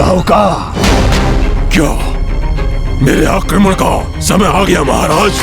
बाहुका, क्या मेरे आक्रमण का समय आ गया महाराज?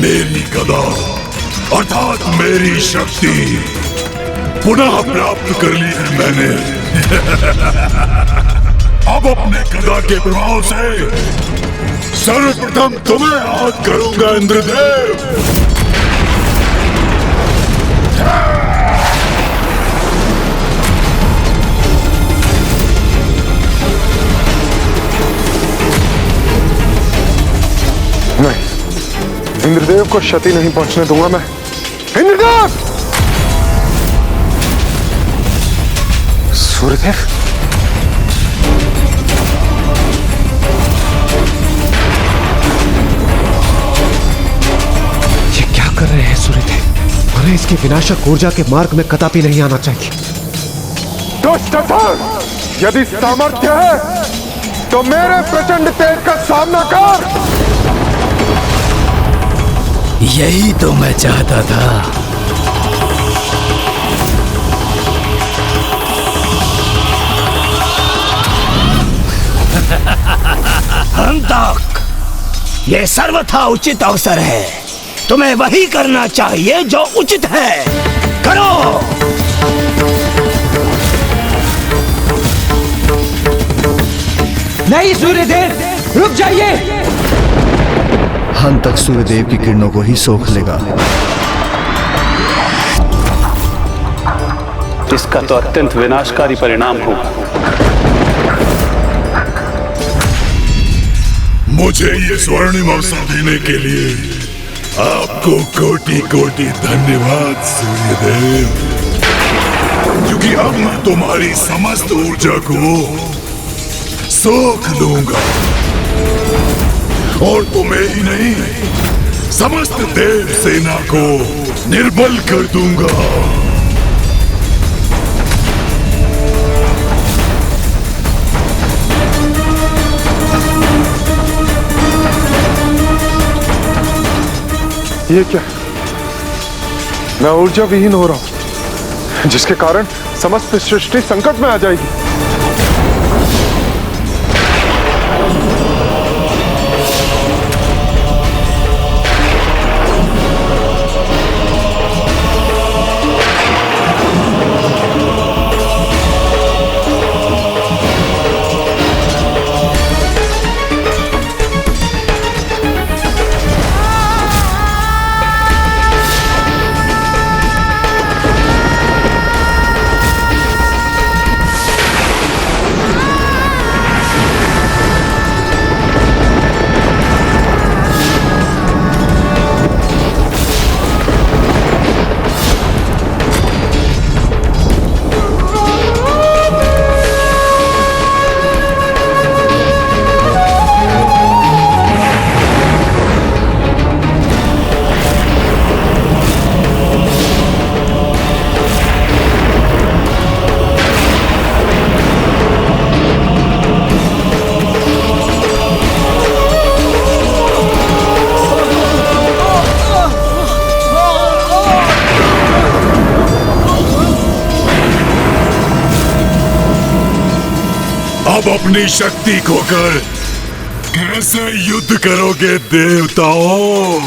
मेरी गदा अर्थात मेरी शक्ति पुनः प्राप्त कर ली है मैंने। अब अपने गदा के प्रभाव से सर्वप्रथम तुम्हें आहत करूंगा इंद्रदेव। नहीं, इंद्रदेव को क्षति नहीं पहुंचने दूंगा मैं। इंद्रदेव! सूर्यदेव? ये क्या कर रहे हैं सूर्यदेव? हमें इसकी विनाशक ऊर्जा के मार्ग में कदापि नहीं आना चाहिए। दुष्ट अधर्म! यदि सामर्थ्य है तो मेरे प्रचंड तेज का सामना कर। यही तो मैं चाहता था। अंतक, ये सर्वथा उचित अवसर है। तुम्हें वही करना चाहिए जो उचित है। करो। नहीं सूर्यदेव, रुक जाइए। हंतक सूर्यदेव की किरणों को ही सोख लेगा। इसका तो अत्यंत विनाशकारी परिणाम होगा। मुझे ये स्वर्णिम अवसर देने के लिए आपको कोटि कोटि धन्यवाद सूर्यदेव, क्योंकि अब मैं तुम्हारी समस्त ऊर्जा को सोख लूंगा और तुम्हें ही नहीं समस्त देव सेना को निर्बल कर दूंगा। ये क्या? मैं ऊर्जा विहीन हो रहा हूं, जिसके कारण समस्त सृष्टि संकट में आ जाएगी। अब अपनी शक्ति खोकर कैसे युद्ध करोगे देवताओं?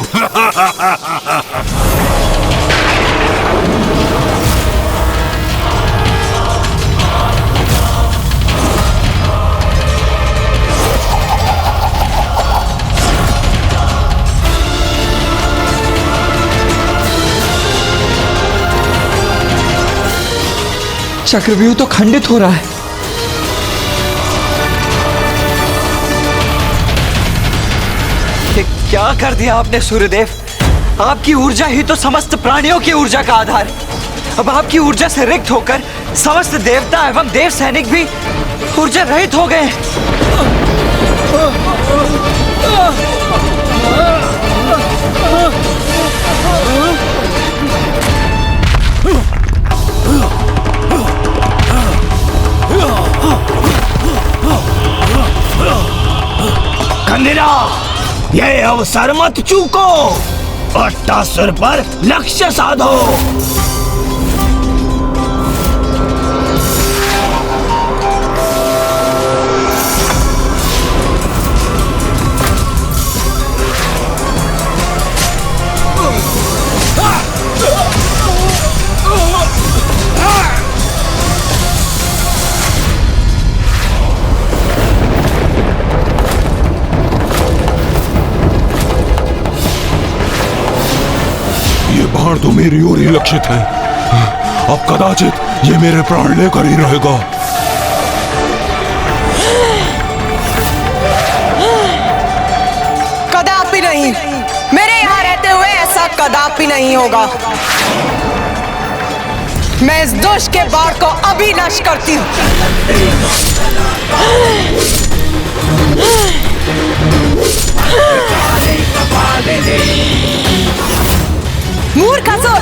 चक्रव्यूह तो खंडित हो रहा है। ये क्या कर दिया आपने सूर्यदेव? आपकी ऊर्जा ही तो समस्त प्राणियों की ऊर्जा का आधार है। अब आपकी ऊर्जा से रिक्त होकर समस्त देवता एवं देव सैनिक भी ऊर्जा रहित हो गए। खंडिरा, यह अवसर मत चूको। अट्टासुर पर लक्ष्य साधो। बाण तो मेरी ओर ही लक्षित है। अब कदाचित ये मेरे प्राण लेकर ही रहेगा। कदापि नहीं, मेरे यहाँ रहते हुए ऐसा कदापि नहीं होगा। मैं इस दुष्ट के बाण को अभी नष्ट करती हूँ। मूर्ख असुर,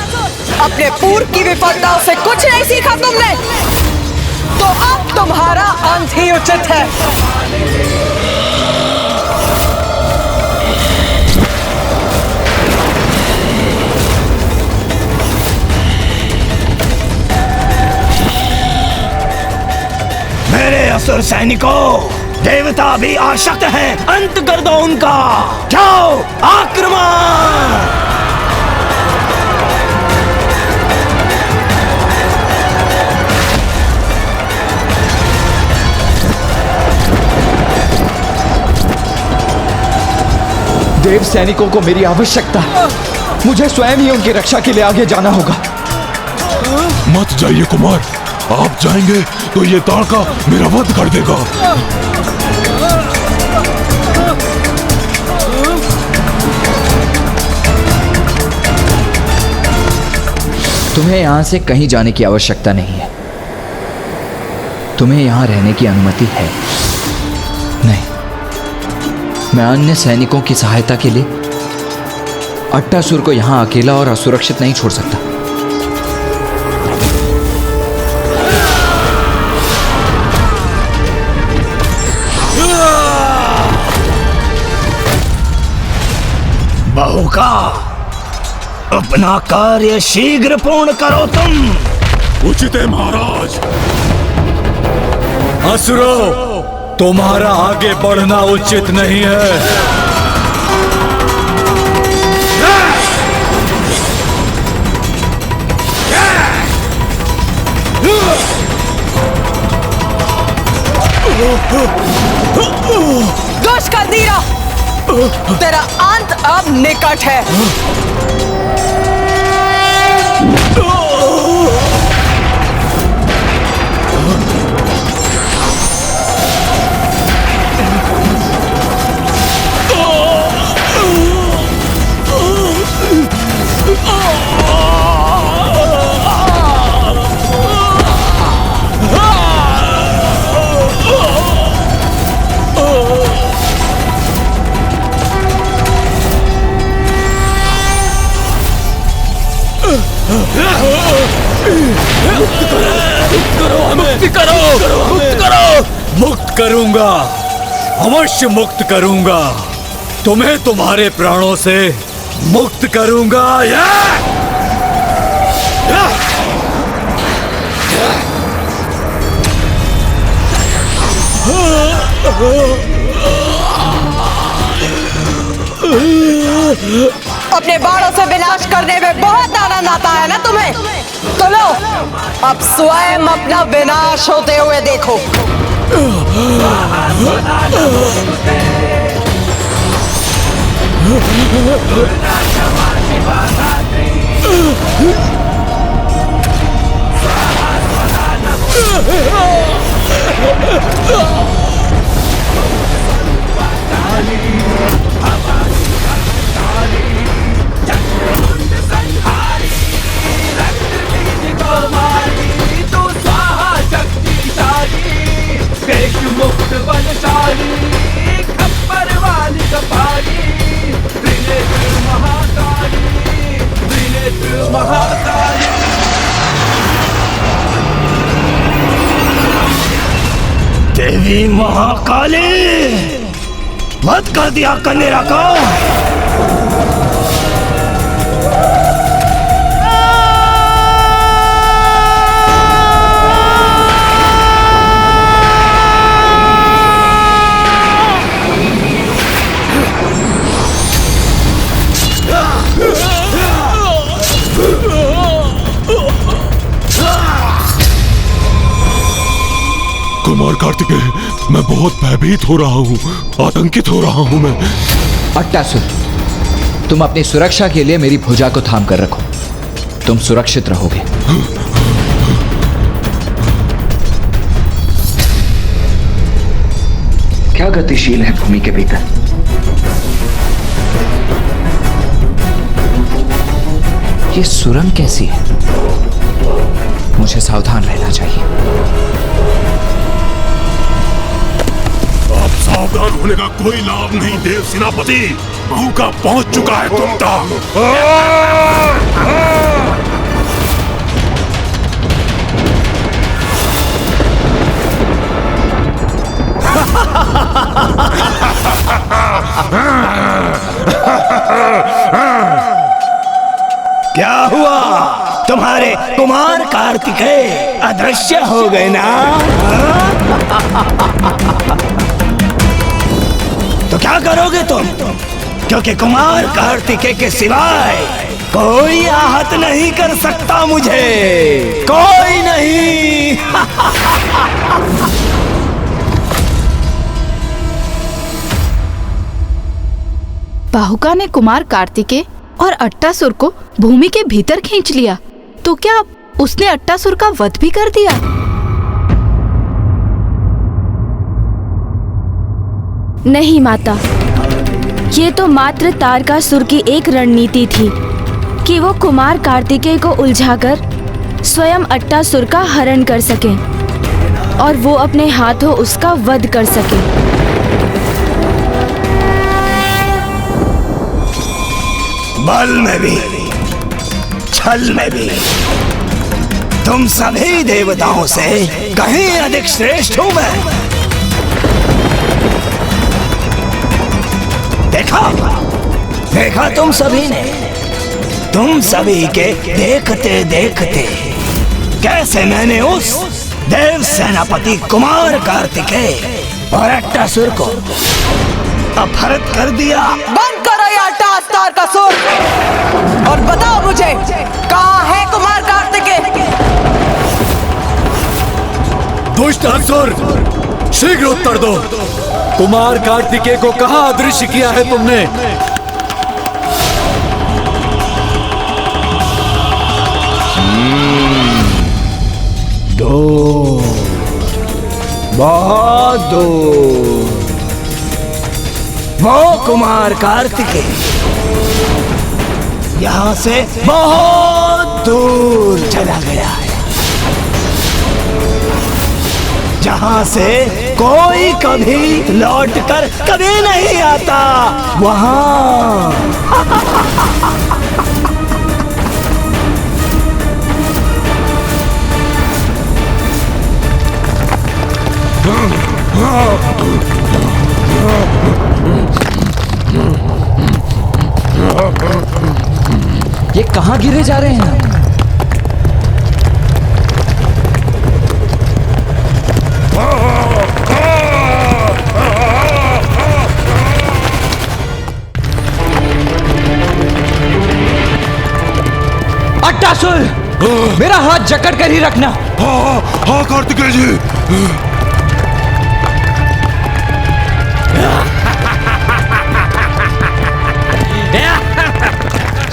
अपने पूर्व की विफलताओं से कुछ नहीं सीखा तुमने, तो अब तुम्हारा अंत ही उचित है। मेरे असुर सैनिकों, देवता भी आसक्त हैं। अंत कर दो उनका। जाओ, आक्रमण! देव सैनिकों को मेरी आवश्यकता है। मुझे स्वयं ही उनकी रक्षा के लिए आगे जाना होगा। मत जाइए कुमार, आप जाएंगे तो ये ताड़का मेरा वध कर देगा। तुम्हें यहाँ से कहीं जाने की आवश्यकता नहीं है। तुम्हें यहाँ रहने की अनुमति है। नहीं, मैं अन्य सैनिकों की सहायता के लिए अट्टासुर को यहाँ अकेला और असुरक्षित नहीं छोड़ सकता। बहू का अपना कार्य शीघ्र पूर्ण करो तुम। उचित है महाराज। असुरो, तुम्हारा आगे बढ़ना उचित नहीं है। दुष्ट खंडीरा, तेरा अंत अब निकट है। मुक्त करूंगा, अवश्य मुक्त करूंगा। तुम्हें तुम्हारे प्राणों से मुक्त करूंगा। अपने बाणों से विनाश करने में बहुत आनंद आता है ना तुम्हें? तो लो, अब स्वयं अपना विनाश होते हुए देखो। देवी महाकाली, मत कर दिया कनेरा को। कुमार कार्तिकेय, मैं बहुत भयभीत हो रहा हूँ, आतंकित हो रहा हूँ मैं। अट्टासुर, तुम अपनी सुरक्षा के लिए मेरी भुजा को थाम कर रखो। तुम सुरक्षित रहोगे। क्या गतिशील है भूमि के भीतर? ये सुरंग कैसी है? मुझे सावधान रहना चाहिए। सावधान होने का कोई लाभ नहीं देव सेनापति, बहू का पहुंच चुका है कुत्ता। क्या हुआ? तुम्हारे कुमार कार्तिकेय अदृश्य हो गए ना? तो क्या करोगे तुम? क्योंकि कुमार कार्तिकेय के सिवाय कोई आहत नहीं कर सकता मुझे, कोई नहीं। बाहुका ने कुमार कार्तिकेय और अट्टासुर को भूमि के भीतर खींच लिया, तो क्या उसने अट्टासुर का वध भी कर दिया? नहीं माता, ये तो मात्र तारकासुर की एक रणनीति थी कि वो कुमार कार्तिकेय को उलझाकर स्वयं अट्टासुर का हरण कर सके और वो अपने हाथों उसका वध कर सके। बल में भी, छल में भी तुम सभी देवताओं से कहीं अधिक श्रेष्ठ हूं मैं। देखा तुम सभी ने, तुम सभी के देखते देखते कैसे मैंने उस देव सेनापति कुमार कार्तिकेय और अट्टासुर को अपहृत कर दिया। बंद करो ये तारकासुर और बताओ मुझे, कहाँ है कुमार कार्तिकेय? दुष्ट असुर, शीघ्र उत्तर दो। कुमार कार्तिकेय को कहाँ अदृश्य किया है तुमने? दूर, बहुत दूर वो कुमार कार्तिकेय यहाँ से बहुत दूर चला गया है, जहाँ से कोई कभी लौटकर कभी नहीं आता। वहाँ ये कहाँ गिरे जा रहे हैं? अट्टासुर, मेरा हाथ जकड़ कर ही रखना। हाँ कार्तिकेय जी।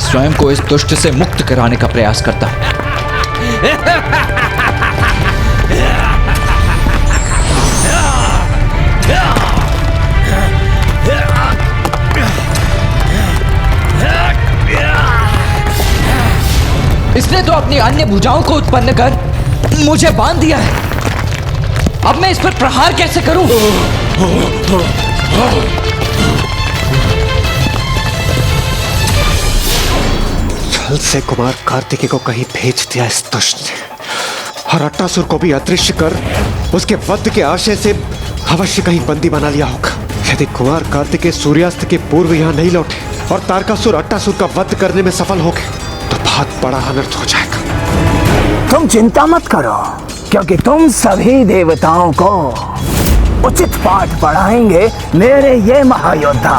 स्वयं को इस दुष्ट से मुक्त कराने का प्रयास करता हूं। इसने तो अपनी अन्य भुजाओं को उत्पन्न कर मुझे बांध दिया है। अब मैं इस पर प्रहार कैसे करूं? छल से कुमार कार्तिकेय को कहीं भेज दिया इस दुष्ट ने, और अट्टासुर को भी अदृश्य कर उसके वध के आशय से अवश्य कहीं बंदी बना लिया होगा। यदि कुमार कार्तिकेय सूर्यास्त के पूर्व यहाँ नहीं लौटे और तारकासुर अट्टासुर का वध करने में सफल हो गए तो बहुत बड़ा अनर्थ हो जाएगा। तुम चिंता मत करो, क्योंकि तुम सभी देवताओं को उचित पाठ पढ़ाएंगे मेरे ये महायोद्धा।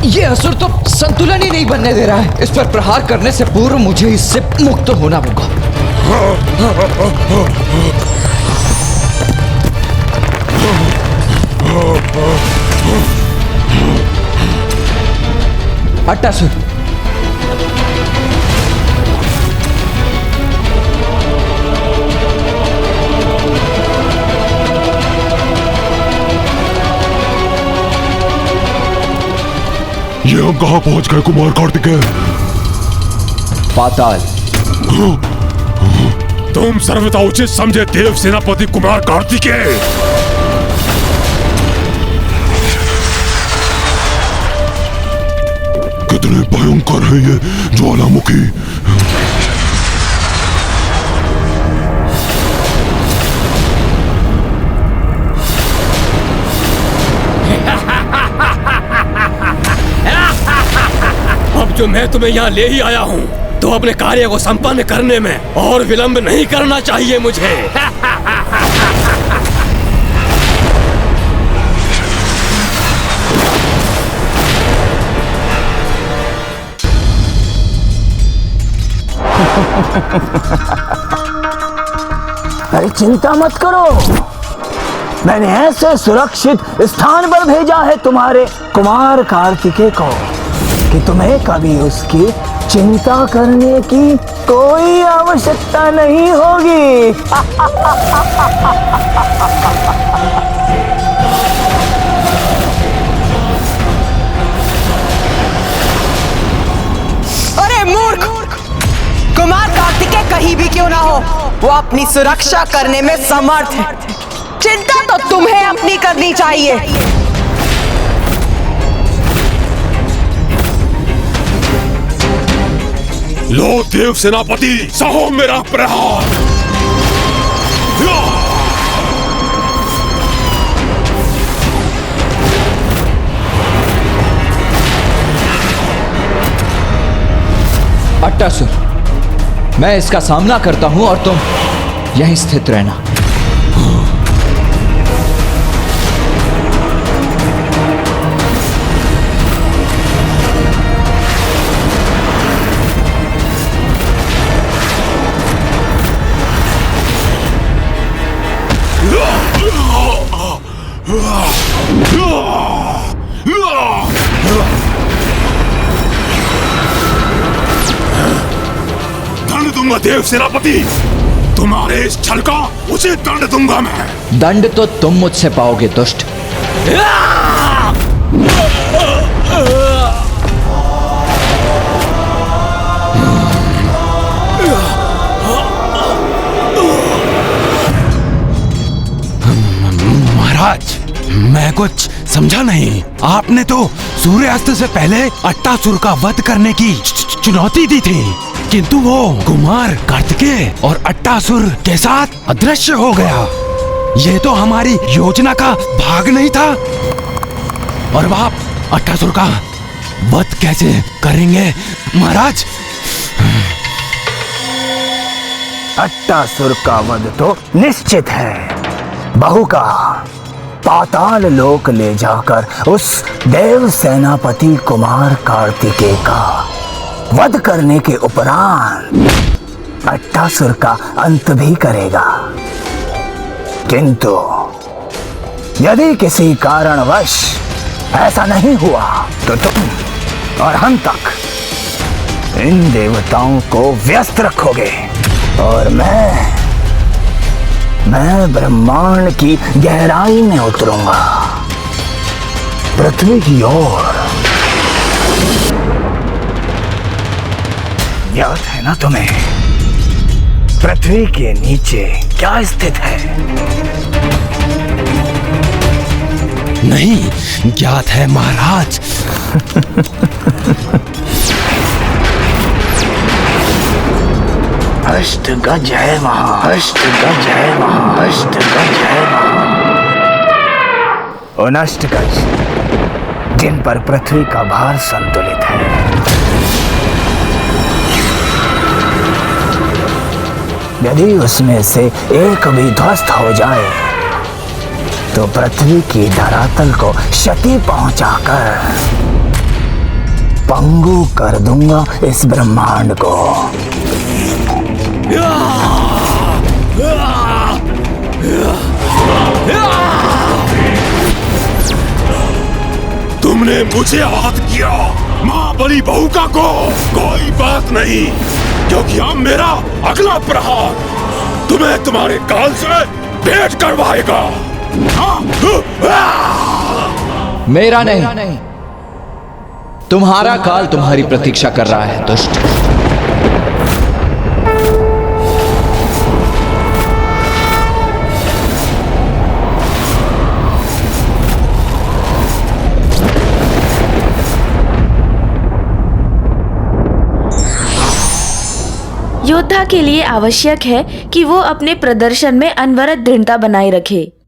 ये असुर तो संतुलन ही नहीं बनने दे रहा है। इस पर प्रहार करने से पूर्व मुझे इससे मुक्त होना होगा। अट्टासुर, ये हम कहाँ पहुंच गए कुमार कार्तिकेय? पाताल। तुम सर्वथा उचित समझे देव सेनापति कुमार कार्तिकेय। कितने भयंकर है ये ज्वालामुखी। अब जो मैं तुम्हें यहाँ ले ही आया हूँ, तो अपने कार्य को संपन्न करने में और विलंब नहीं करना चाहिए मुझे। अरे चिंता मत करो, मैंने ऐसे सुरक्षित स्थान पर भेजा है तुम्हारे कुमार कार्तिकेय को कि तुम्हें कभी उसकी चिंता करने की कोई आवश्यकता नहीं होगी। अरे मूर्ख! कुमार कार्तिकेय कहीं भी क्यों ना हो, वो अपनी सुरक्षा करने में समर्थ है। चिंता तो तुम्हें अपनी करनी चाहिए। लो देव सेनापति, सहो मेरा प्रहार। अट्टासुर, मैं इसका सामना करता हूं और तुम यहीं स्थित रहना। दंड दूंगा देव सेनापति, तुम्हारे इस छल का उचित दंड दूंगा मैं। दंड तो तुम मुझसे पाओगे दुष्ट। महाराज, मैं कुछ समझा नहीं। आपने तो सूर्यास्त से पहले अट्टासुर का वध करने की चुनौती दी थी, किंतु वो कुमार कार्तिकेय और अट्टासुर के साथ अदृश्य हो गया। ये तो हमारी योजना का भाग नहीं था। और आप अट्टासुर का वध कैसे करेंगे महाराज? अट्टासुर का वध तो निश्चित है। बहू का पाताल लोक ले जाकर उस देव सेनापति कुमार कार्तिकेय का वध करने के उपरांत अट्टासुर का अंत भी करेगा। किंतु यदि किसी कारणवश ऐसा नहीं हुआ तो तुम और हम तक इन देवताओं को व्यस्त रखोगे। और मैं ब्रह्मांड की गहराई में उतरूंगा, पृथ्वी की ओर। याद है ना तुम्हें पृथ्वी के नीचे क्या स्थित है? नहीं ज्ञात है महाराज। अष्टगज है वहां, अष्टगज है वहां, अष्टगज है वहां। उन अष्टगज जिन पर पृथ्वी का भार संतुलित है। यदि उसमें से एक भी ध्वस्त हो जाए तो पृथ्वी की धरातल को क्षति पहुंचाकर पंगु कर दूंगा इस ब्रह्मांड को। तुमने मुझे आहत किया, माँ बली बहू का को कोई बात नहीं, क्योंकि अब मेरा अगला प्रहार तुम्हें तुम्हारे काल से भेंट करवाएगा। मेरा नहीं, तुम्हारा काल तुम्हारी प्रतीक्षा कर रहा है दुष्ट। योद्धा के लिए आवश्यक है कि वो अपने प्रदर्शन में अनवरत दृढ़ता बनाए रखे।